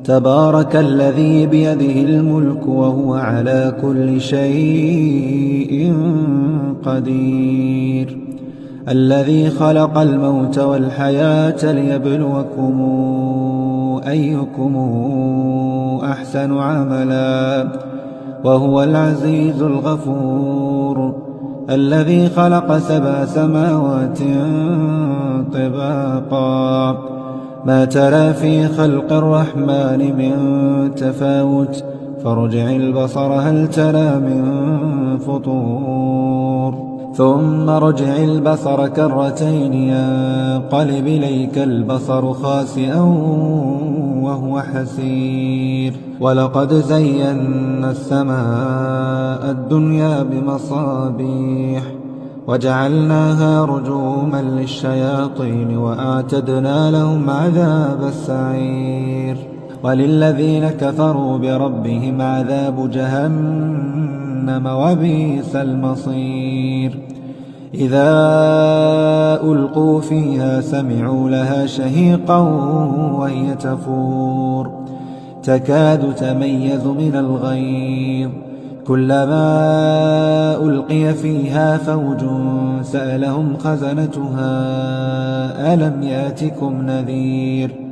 تبارك الذي بيده الملك وهو على كل شيء قدير. الذي خلق الموت والحياة ليبلوكم أيكم أحسن عملا وهو العزيز الغفور. الذي خلق 7 سماوات طباقا ما ترى في خلق الرحمن من تفاوت فارجع البصر هل ترى من فطور ثم ارجع البصر كرتين ينقلب إليك البصر خاسئا وهو حسير. ولقد زينا السماء الدنيا بمصابيح وجعلناها رجوما للشياطين وأعتدنا لهم عذاب السعير. وللذين كفروا بربهم عذاب جهنم وبئس المصير. إذا ألقوا فيها سمعوا لها شهيقا وهي تفور تكاد تميز من الغيظ كلما ألقي فيها فوج سألهم خزنتها ألم يأتكم نذير